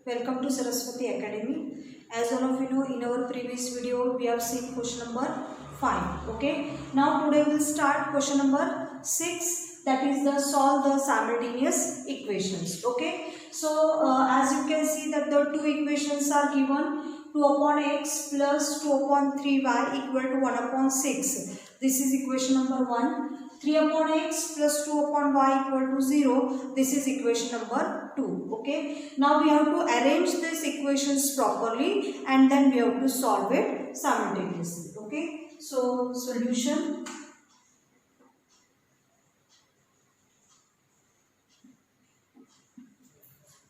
Welcome to Saraswati Academy. As all of you know, in our previous video we have seen question number 5. Okay. Now today we'll start question number 6, that is the solve the simultaneous equations. Okay. So as you can see that the two equations are given, 2 upon x plus 2 upon 3y equal to 1 upon 6. This is equation number 1. 3 upon x plus 2 upon y equal to 0. This is equation number 2. Okay. Now we have to arrange these equations properly and then we have to solve it simultaneously. Okay. So solution.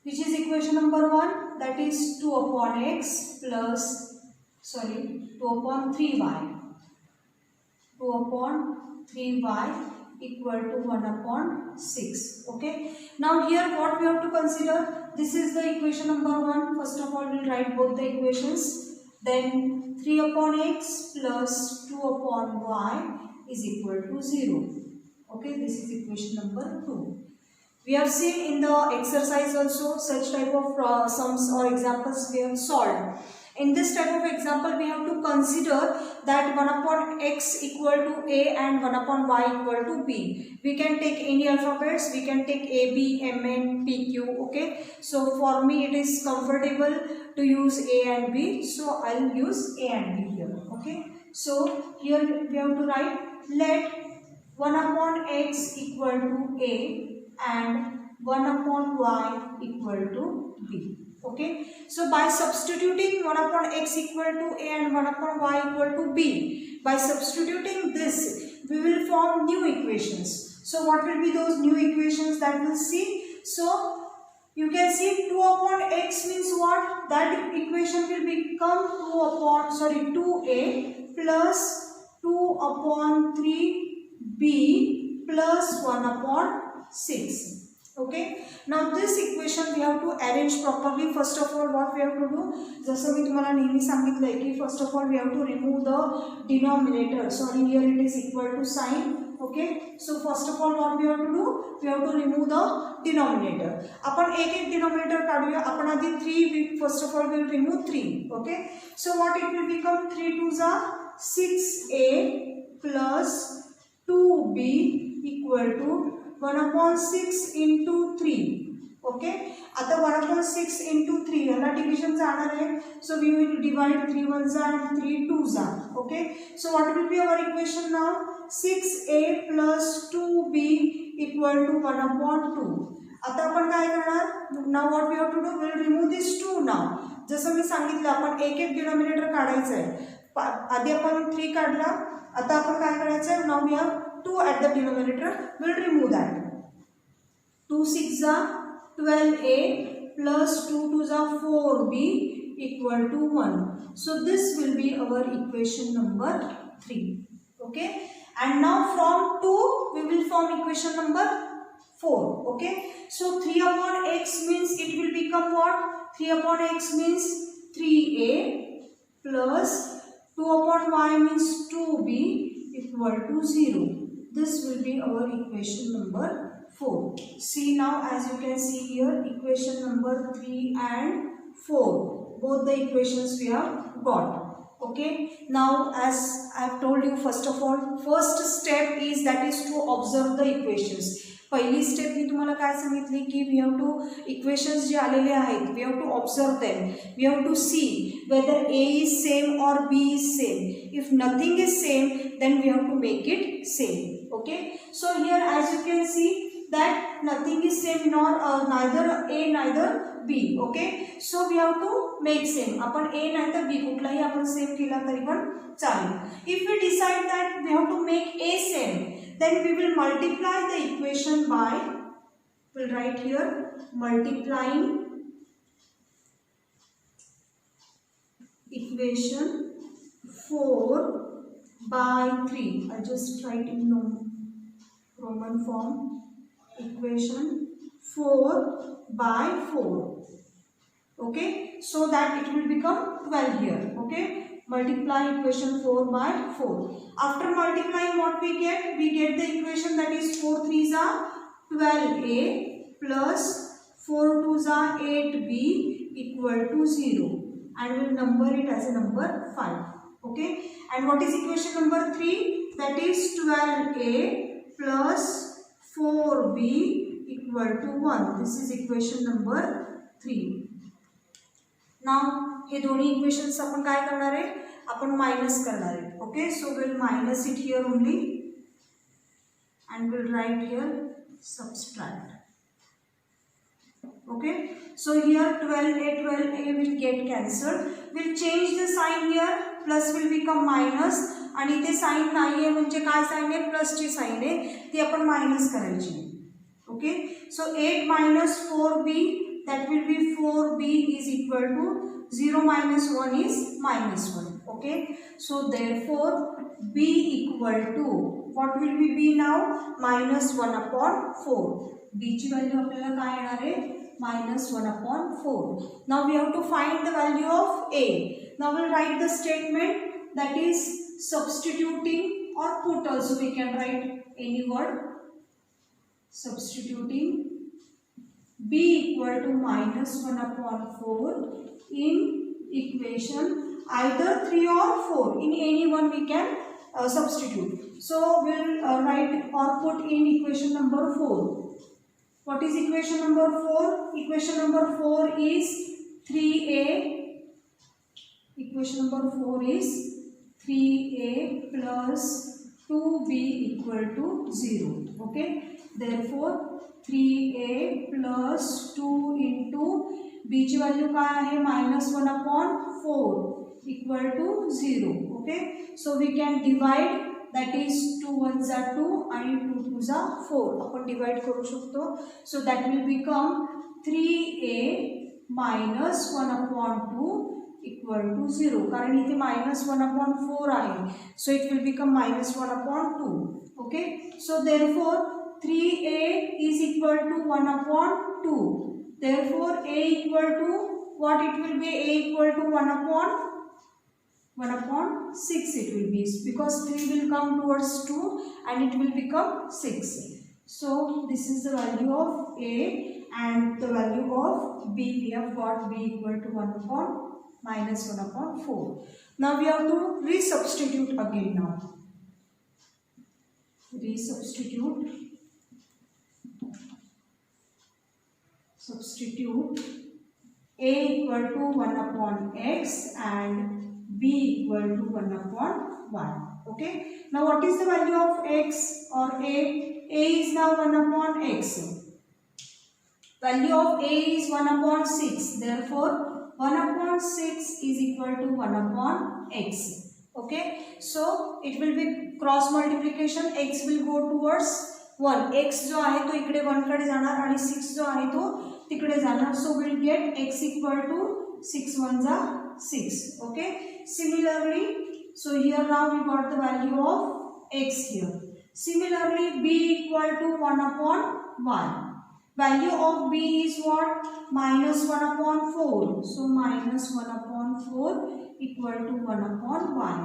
Which is equation number 1, that is 2 upon x plus 2 upon 3y. 2 upon 3y equal to 1 upon 6. Okay. Now here what we have to consider, this is the equation number 1. First of all we will write both the equations. Then 3 upon x plus 2 upon y is equal to 0. Okay. This is equation number 2. We have seen in the exercise also such type of sums or examples we have solved. In this type of example, we have to consider that 1 upon x equal to a and 1 upon y equal to b. We can take any alphabets. We can take a, b, m, n, p, q. Okay. So for me it is comfortable to use a and b. So I will use a and b here. Okay. So here we have to write, let 1 upon x equal to a and 1 upon y equal to b. Okay. So by substituting 1 upon x equal to a and 1 upon y equal to b, by substituting this we will form new equations. So what will be those new equations that we'll see? So you can see 2 upon x means what? That equation will become 2a plus 2 upon 3b plus 1 upon 6. Okay. Now this equation we have to arrange properly. First of all what we have to do, जसं मी तुम्हाला नेहमी सांगितलंय की first of all we have to remove the denominator. Sorry, here it is equal to sign. Okay. So first of all what we have to do, we have to remove the denominator. आपण एक denominator काढूया. आपण आधी 3 first of all we will remove 3. Okay. So what it will become, 3 2s are 6a plus 2b equal to 1 upon 6 into 3. Okay. आता 1 upon 6 into 3 याला division जाणार आहे. So we will divide 3 ones and 3 twos are. Okay. So what will be our equation now? 6a plus 2b equal to 1 upon 2. आता आपण काय करणार? Now what we have to do? We will remove this 2 now. जसं मी सांगितलं आपण एक एक denominator काढायचं आहे. आधी आपण 3 काढला. आता आपण काय करायचं आहे? Now we have 2 at the denominator. We will remove that. 2 6 are 12a plus 2 2s are 4b equal to 1. So this will be our equation number 3. Okay. And now from 2 we will form equation number 4. Okay. So 3 upon x means it will become what? 3 upon x means 3a plus 2 upon y means 2b equal to 0. This will be our equation number 4. See now, as you can see here, equation number 3 and 4. Both the equations we have got. Okay. Now as I have told you, first of all, first step is that is to observe the equations. पहिली step मी तुम्हाला काय सांगितली की we have two equations जे आलेले आहेत we have to observe them, we have to see whether A is same और B is same. If nothing is same then we have to make it same. Okay. So here as you can see that nothing is same nor neither a neither b. Okay. So we have to make same. आपण a नाहीतर b कुठलाही आपण same केला तरी पण चालेल. If we decide that we have to make a same, then we will multiply the equation by, we'll write here, multiplying equation 4 by 3. I just write in Roman form, equation 4 by 4. Okay. So that it will become 12 here. Okay. Multiply equation 4 by 4. After multiplying what we get? We get the equation that is 4 3s are 12a plus 4 2s are 8b equal to 0, and we'll number it as a number 5. Okay, and what is equation number 3? That is 12a plus 4b equal to 1. This is equation number 3. Now हे दोन्ही equations आपण काय करणार आहे, आपण minus करणार आहे. Okay, so will minus it here only and we'll write here subtract. Okay, so here 12a will get cancelled. We'll change the sign here, plus will become minus, आणि इथे साइन नाही आहे म्हणजे काय साइन आहे, plus ची sign आहे, ती आपण मायनस करायची. Okay, so 8 minus 4b, that will be 4b is equal to 0 minus 1 is minus 1. Okay, so therefore b equal to what will be b now, minus 1 upon 4. b ची value आपल्याला काय येणार आहे, minus 1 upon 4. Now we have to find the value of a. Now we'll write the statement, that is substituting, or put also we can write any word. Substituting b equal to minus 1 upon 4 in equation either 3 or 4. In any one we can substitute. So we'll write or put in equation number 4. What is equation number 4? Equation number 4 is 3a. Equation number 4 is 3a plus 2b equal to 0. Okay, therefore 3a plus 2 into b ची value काय आहे, minus 1 upon 4 equal to 0. Okay, so we can divide, that is 2 1s are 2 and 2 2s are 4. आपण divide करू शकतो. So that will become 3a minus 1 upon 2 equal to 0. कारण इथे minus 1 upon 4 आहे, so it will become minus 1 upon 2. Okay, so therefore 3a is equal to 1 upon 2. Therefore a equal to what it will be, a equal to 1 upon 6 it will be, because 3 will come towards 2 and it will become 6. So this is the value of a, and the value of b we have got, b equal to 1 upon minus 1 upon 4. Now we have to resubstitute again. Now resubstitute, substitute a equal to 1 upon x and b equal to 1 upon 1. Okay, now what is the value of x or a? A is now 1 upon x. Value of a is 1 upon 6. Therefore 1 upon 6 is equal to 1 upon x. Okay, so it will be cross multiplication. X will go towards 1. x जो आहे तो इकडे 1 कडे जाणार आणि 6 जो आहे तो तिकडे जाणार. So we'll get x equal to 6 1s are 6. Okay, similarly, so here now we got the value of x here. Similarly b equal to 1 upon 1. Value of b is what, minus 1 upon 4. So minus 1 upon 4 equal to 1 upon y.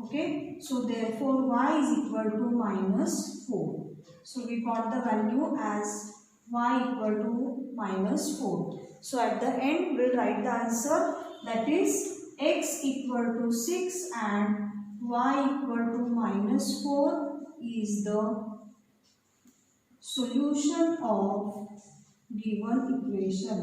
Okay, so therefore y is equal to minus 4. So we got the value as y equal to minus 4. So at the end we'll write the answer, that is x equal to 6 and y equal to minus 4 is the solution of given equation.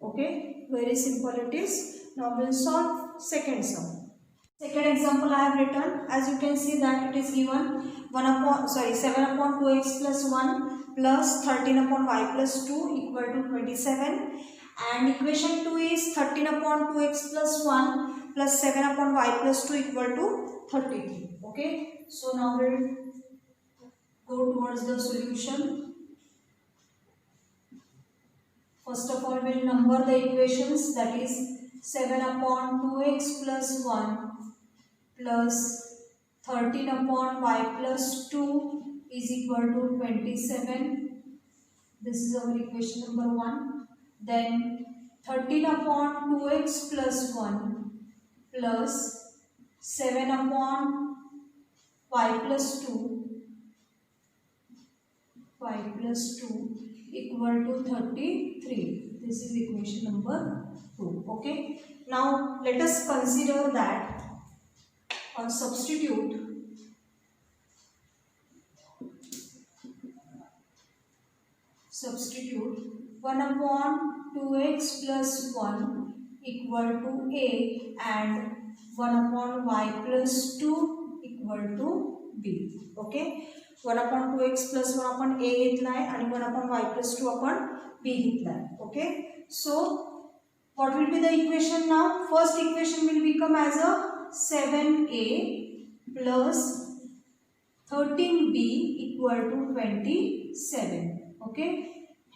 Okay, very simple it is. Now we'll solve second sum. Second example I have written, as you can see that it is given 7 upon 2x plus 1 plus 13 upon y plus 2 equal to 27, and equation 2 is 13 upon 2x plus 1 plus 7 upon y plus 2 equal to 33. Okay, so now we'll go towards the solution. First of all we'll number the equations, that is 7 upon 2x plus 1 plus 13 upon y plus 2 is equal to 27. This is our equation number 1. Then 13 upon 2x plus 1 plus 7 upon y plus 2 5 plus 2 equal to 33. This is equation number 2. Okay. Now let us consider that or substitute 1 upon 2x plus 1 equal to a and 1 upon y plus 2 equal to b. Okay. 1 upon 2x plus 1 upon a घेतला आहे आणि 1 upon y plus 2 upon b घेतला आहे. Okay. So what will be the equation now? First equation will become as a 7a plus 13b equal to 27. Okay.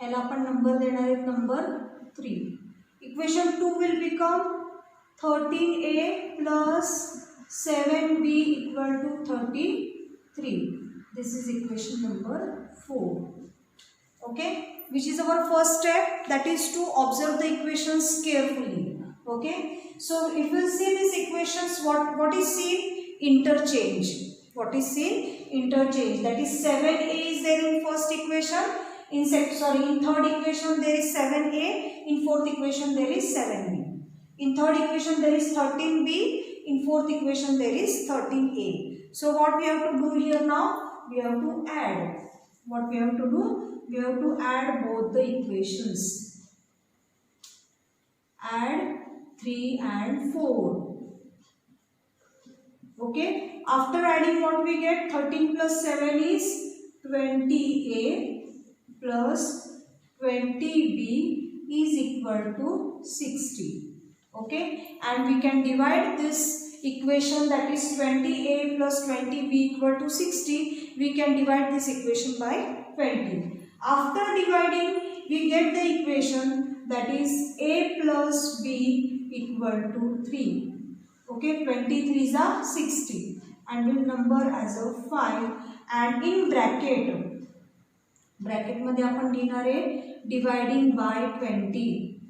ह्याला आपण number देणार आहेत number 3. Equation 2 will become 13a plus 7b equal to 33. This is equation number 4. Okay, which is our first step, that is to observe the equations carefully. Okay, so if you see these equations, what is seen? Interchange. What is seen? Interchange. That is 7a is there in first equation. In third equation there is 7a. In fourth equation there is 7b. In third equation there is 13b. In fourth equation there is 13a. So what we have to do here now? We have to add. What we have to do? We have to add both the equations. Add 3 and 4. Okay. After adding, what we get? 13 plus 7 is 20a plus 20b is equal to 60. Okay. And we can divide this equation, that is 20a plus 20b equal to 60. We can divide this equation by 20. After dividing, we get the equation, that is a plus b equal to 3. Okay, 23 is a 60 and will number as a 5, and in bracket मध्ये आपण लिहिणार आहे dividing by 20.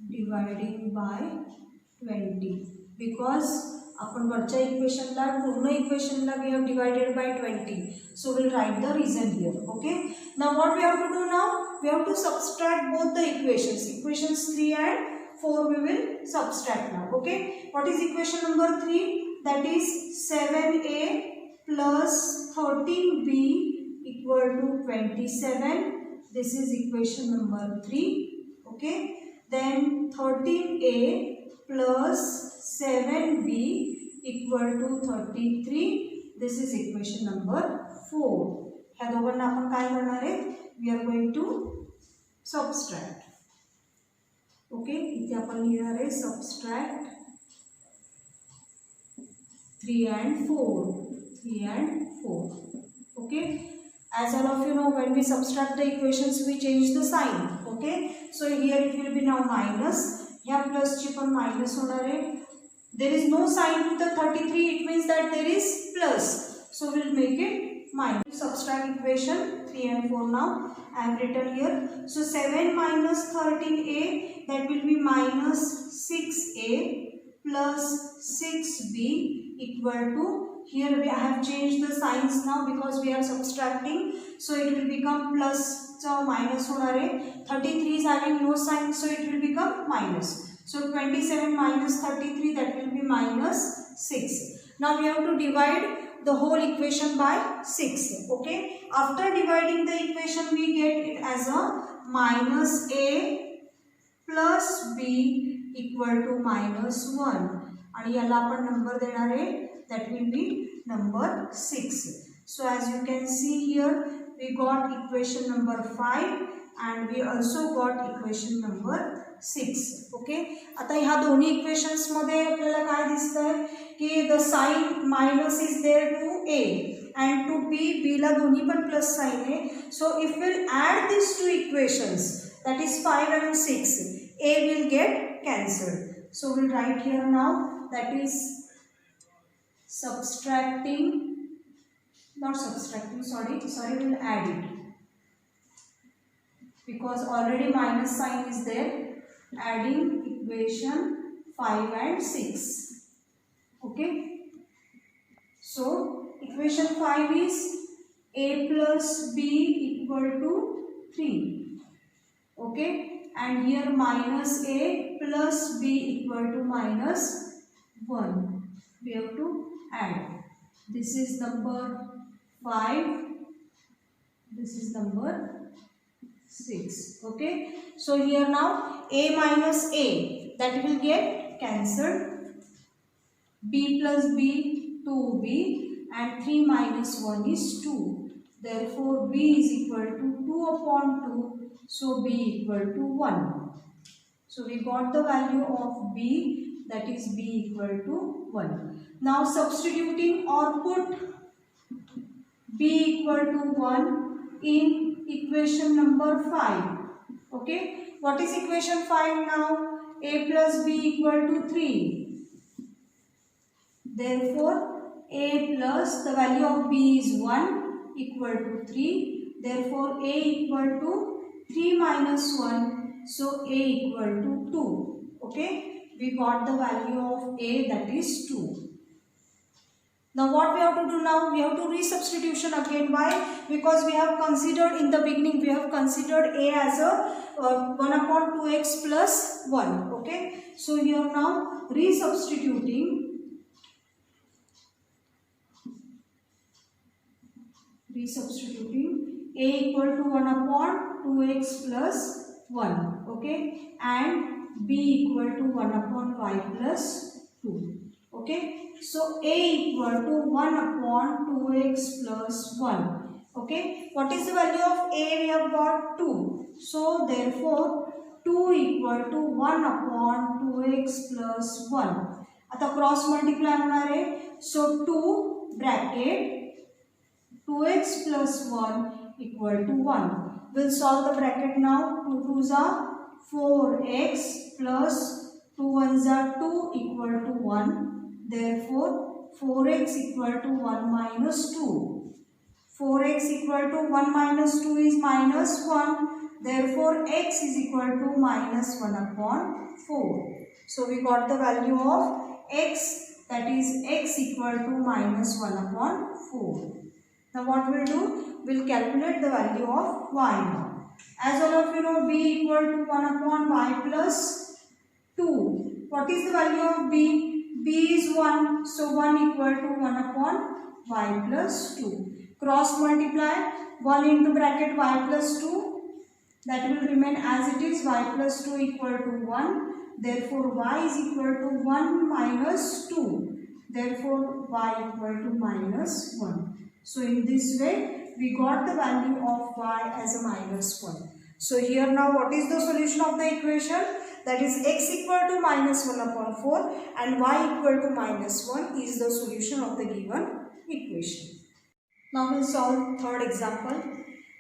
Dividing by 20 because आपण वरच्या इक्वेशनला पूर्ण इक्वेशनला we have divided by 20. So we'll write the reason here. Okay. Now what we have to do now? We have to subtract both the equations. Equations 3 and 4 we will subtract now. Okay. What is equation number 3? That is 7a plus 13b equal to 27. This is equation number 3. Okay. Then 13a plus 7b equal to 33. This is equation number 4. ह्या दोघांना आपण काय करणार आहे? We are going to subtract. Okay, इथे आपण लिहिणार आहे subtract 3 and 4. 3 and 4. Okay. As all of you know, when we subtract the equations, we change the sign. Okay. So here it will be now minus. Here plus ची पण minus होणार आहे. There is no sign to the 33. It means that there is plus. So we'll make it minus. Subtract equation 3 and 4 now. I have written here. So 7 minus 13a, that will be minus 6a plus 6b equal to, here I have changed the signs now because we are subtracting. So it will become plus. So minus होणार आहे. 33 is having no sign, so it will become minus. So 27 minus 33, that will be minus 6. Now we have to divide the whole equation by 6. Okay. After dividing the equation, we get it as a minus a plus b equal to minus 1. आणि याला आपण number देणार आहे, that will be number 6. So as you can see here, we got equation number 5 and we also got equation number 6. Okay. आता ह्या दोन्ही equations मध्ये आपल्याला काय दिसतंय की the sign minus is there to a and to b. b ला दोन्ही पण प्लस साइन आहे. So if we'll add these two equations, that is 5 and 6, a will get cancelled. So we'll write here now, that is subtracting, not subtracting, sorry, we'll add it because already minus sign is there. Adding equation 5 and 6. Okay. So equation 5 is a plus b equal to 3. Okay, and here minus a plus b equal to minus 1. We have to add. This is number 5. This is number 6. Okay, so here now a minus a, that will get cancelled. B plus b, 2b, and 3 minus 1 is 2. Therefore, b is equal to 2 upon 2. So, b equal to 1. So, we got the value of b, that is b equal to 1. Now, substituting or put b equal to 1 in equation number 5. Okay, what is equation 5 now? A plus b equal to 3. Therefore, a plus the value of b is 1 equal to 3. Therefore, a equal to 3 minus 1. So, a equal to 2. Okay, we got the value of a, that is 2. Now, what we have to do now? We have to resubstitution again. Why? Because we have considered in the beginning, we have considered a as a 1 upon 2x plus 1. Okay, so here now resubstituting a equal to 1 upon 2x plus 1, okay, and b equal to 1 upon y plus 2, okay. So, a equal to 1 upon 2x plus 1, okay. What is the value of a? We have got 2. So, therefore, 2 equal to 1 upon 2x plus 1. आता cross multiply होणार आहे. So, 2 bracket 2x plus 1 equal to 1. We'll solve the bracket now. 2 2s are 4x plus 2 1s are 2 equal to 1. Therefore, 4x equal to 1 minus 2. 4x equal to 1 minus 2 is minus 1. Therefore, x is equal to minus 1 upon 4. So, we got the value of x, that is x equal to minus 1 upon 4. Now what we'll do? We'll calculate the value of y now. As all of you know, b equal to 1 upon y plus 2. What is the value of b? b is 1. So 1 equal to 1 upon y plus 2. Cross multiply 1 into bracket y plus 2. That will remain as it is, y plus 2 equal to 1. Therefore y is equal to 1 minus 2. Therefore y equal to minus 1. So, in this way, we got the value of y as a minus 1. So, here now what is the solution of the equation? That is x equal to minus 1 upon 4 and y equal to minus 1 is the solution of the given equation. Now, we will solve third example.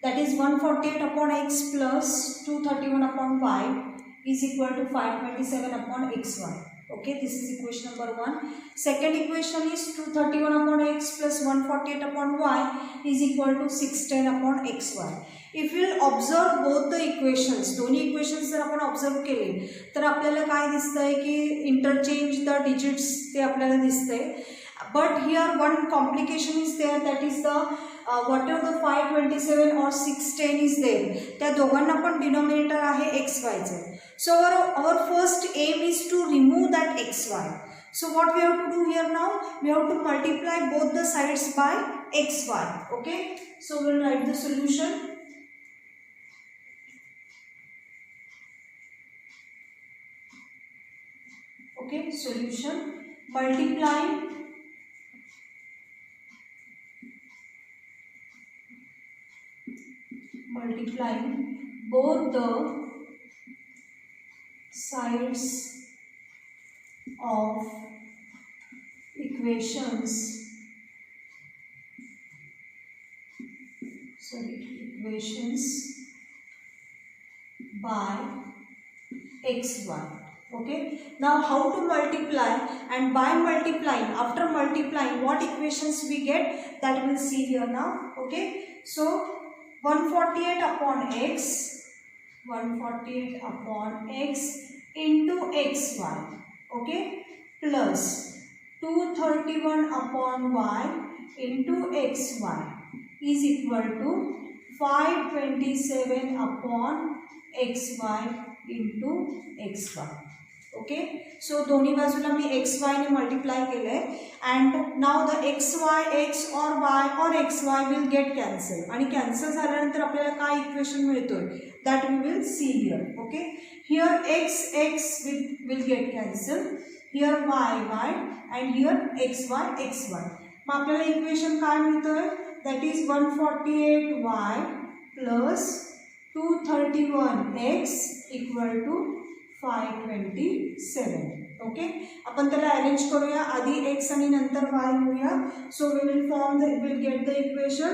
That is 148 upon x plus 231 upon y is equal to 527 upon xy. Okay, this is equation number 1. Second equation is 231 upon x plus 148 upon y is equal to 610 upon xy. If we will observe both the equations, दोन्ही equations जर आपण observe केले तर आपल्याला काय दिसतंय की interchange the digits ते आपल्याला दिसतंय. But here one complication is there, that is the whatever the 527 or 610 is there, त्या दोघांना पण denominator आहे xy चे. So our first aim is to remove that xy. So what we have to do here now? We have to multiply both the sides by xy. Okay. So we will write the solution. Okay. Solution. Multiplying both the sides of equations by xy. Okay, now how to multiply, and by multiplying, after multiplying what equations we get, that we'll see here now. Okay, so 148 upon x into xy, okay, plus 231 upon y into xy is equal to 527 upon xy into xy. Okay, so दोन्ही बाजूला मी xy ने multiply केले and now the xy x और y और xy will get cancel आणि cancel झाल्यानंतर आपल्याला काय इक्वेशन मिळतोय that we will see here. Okay, here x will get cancel, here y and here xy. मग आपल्याला इक्वेशन काय मिळतोय that is 148y plus 231x equal to 527. Okay, आपण त्याला अरेंज करूया, आधी x आणि नंतर y घेऊया. So we will get the equation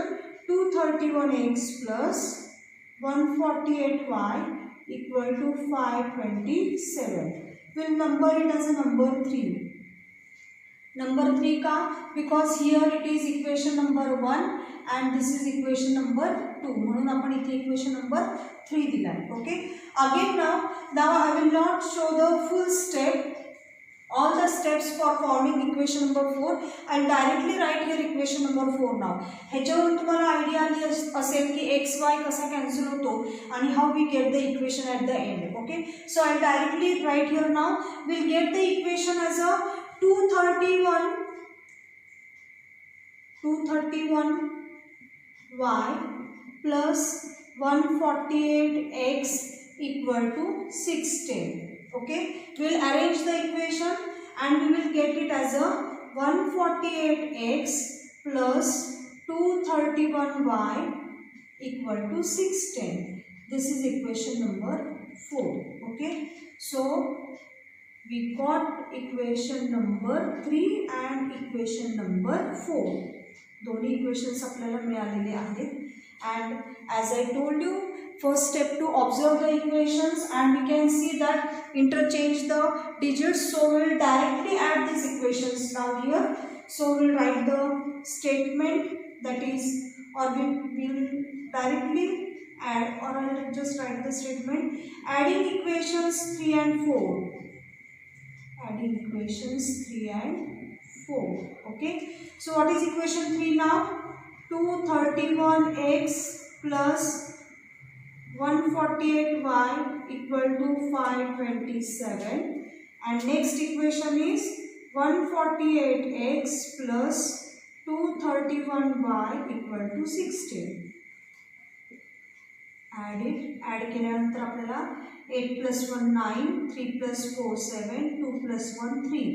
231x plus 148y equal to 527. Will number it as a number 3. Number 3 का, because here it is equation number 1 and this is equation number 2, म्हणून आपण इथे equation number 3 दिलाय. Okay, again now I will not show the full step, all the steps for forming equation number 4. I'll directly write here equation number 4 now. ह्याच्यावरून तुम्हाला idea आली असेल की x वाय कसा कॅन्सल होतो आणि how we get the equation at the end. Okay, so I'll directly write here now. We'll get the equation as a 231y plus 148x equal to 610. Okay, we'll arrange the equation and we will get it as a 148x plus 231y equal to 610. This is equation number 4. Okay, so we got equation number 3 and equation number 4. दोन्ही equations आपल्याला मिळालेले आहेत. And as I told you, first step to observe the equations and we can see that interchange the digits. So will directly add this equations now here. So will write the statement that is or we'll directly add, or I'll just write the statement adding equations 3 and 4. Adding equations 3 and 4. Okay, so what is equation 3 now? 231x plus 148y equal to 527, and next equation is 148x plus 231y equal to 16. Add केल्यानंतर आपल्याला 8 plus 1 9, 3 plus 4 7, 2 plus 1 3,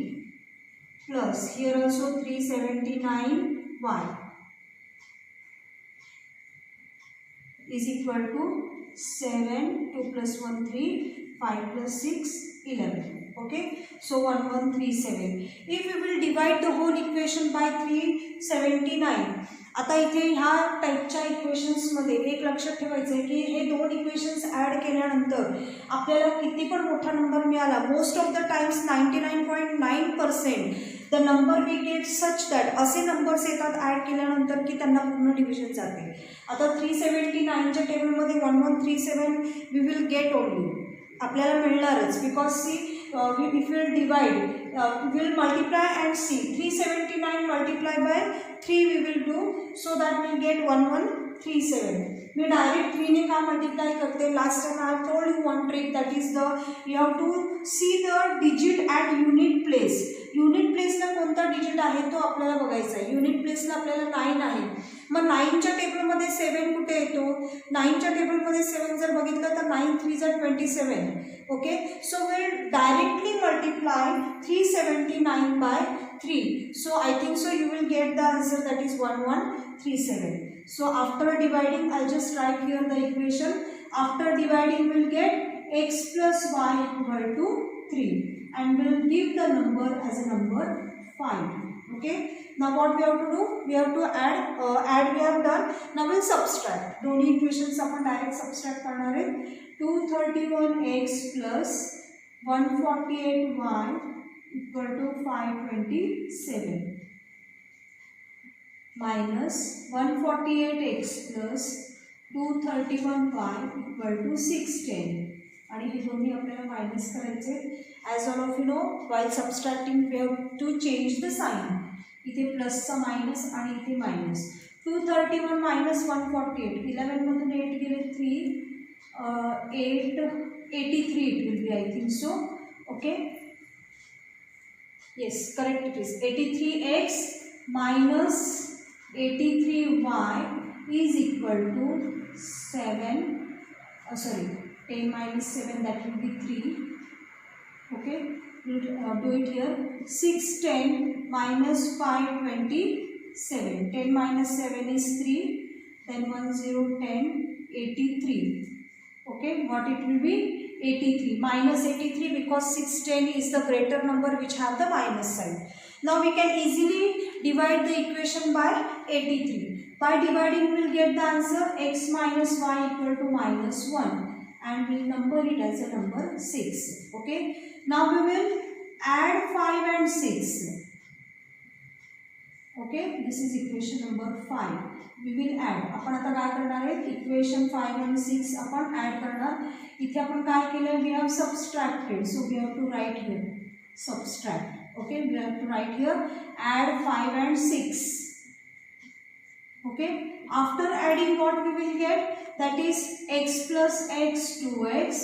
plus here also 379y is equal to 7, 2 plus 1 3, 5 plus 6 11. Okay, so 1137. If we will divide the whole equation by 379, आता इथे ह्या टाईपच्या इक्वेशन्समध्ये एक लक्षात ठेवायचं आहे की हे दोन इक्वेशन्स ॲड केल्यानंतर आपल्याला किती पण मोठा नंबर मिळाला, most of the times 99.9% the number we get such that असे नंबर्स येतात ॲड केल्यानंतर की त्यांना पूर्ण डिव्हिजन जाते. आता 379च्या टेबलमध्ये 1137 वी विल गेट ओनली, आपल्याला मिळणारच, because see if we will divide, we will multiply and see 379 multiply by 3 we will do, so that we will get 1137. Me direct 3 ने का मल्टिप्लाय करते. Last time I have told you one trick, that is the you have to see the digit at unit place. Unit प्लेसला कोणता digit आहे तो आपल्याला बघायचा आहे. युनिट प्लेसला आपल्याला 9 आहे, मग 9च्या टेबलमध्ये 7 कुठे येतो. 9च्या टेबलमध्ये 7 जर बघितलं तर 9 3 are 27. Okay, so will directly multiply 379 by 3. So I think so you will get the answer, that is 1137. So after dividing, I'll just write here the equation. After dividing, we'll get x plus y equal to 3, and we'll give the number as a number 5. Okay, now what we have to do, we have to add we have done. Now we'll subtract. दोन्ही equations आपण direct subtract करणार आहे. 231x plus 148y equal to 527 minus 148x plus 231y equal to 610. आणि हे दोन्ही आपल्याला minus करायचे. As all of you know, while subtracting we have to change the sign. इथे प्लसचा मायनस आणि इथे मायनस. 231 minus 148. 11 मधून 8 गेले 3. 83 it will be, I think so. Okay. Yes, correct it is. 83x minus 83y is equal to 7. 10 minus 7, that will be 3. Okay, we'll do it here. 610 minus 527. 10 minus 7 is 3. Then 1010, 83. Okay, what it will be? 83. Minus 83 because 610 is the greater number which have the minus sign. Now we can easily divide the equation by 83. By dividing we will get the answer x minus y equal to minus 1. And we will number it as a number 6. Okay. Now we will add 5 and 6. Okay. This is equation number 5. We will add. आपण आता काय करणार आहे? Equation 5 and 6 आपण add करणार. इथे आपण काय केलं? We have subtracted. So we have to write here subtract. Okay. We have to write here add 5 and 6. Okay. After adding, what we will get? That is x plus x 2x,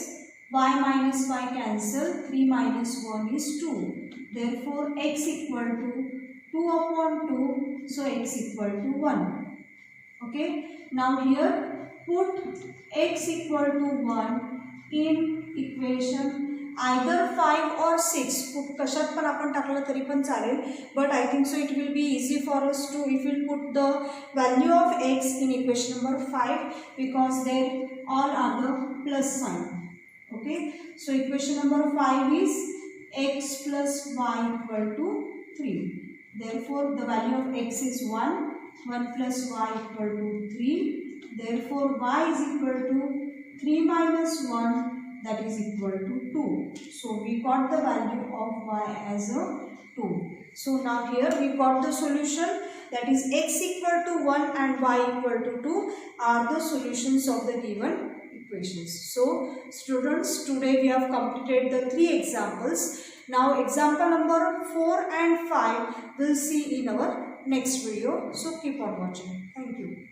y minus y cancel, 3 minus 1 is 2. Therefore x equal to 2 upon 2, so x equal to 1. Okay. Now here put x equal to 1 in equation either 5 or 6. कशात पण आपण टाकलं तरी पण चालेल, but I think so it will be easy for us to if we put the value of x in equation number 5 because they all are the plus sign. Okay, so equation number 5 is x plus y equal to 3. Therefore the value of x is 1. 1 plus y equal to 3. Therefore y is equal to 3 minus 1, that is equal to 2. So we got the value of y as a 2. So now here we got the solution, that is x equal to 1 and y equal to 2 are the solutions of the given equations. So students, today we have completed the 3 examples. Now example number 4 and 5 we'll see in our next video. So keep on watching. Thank you.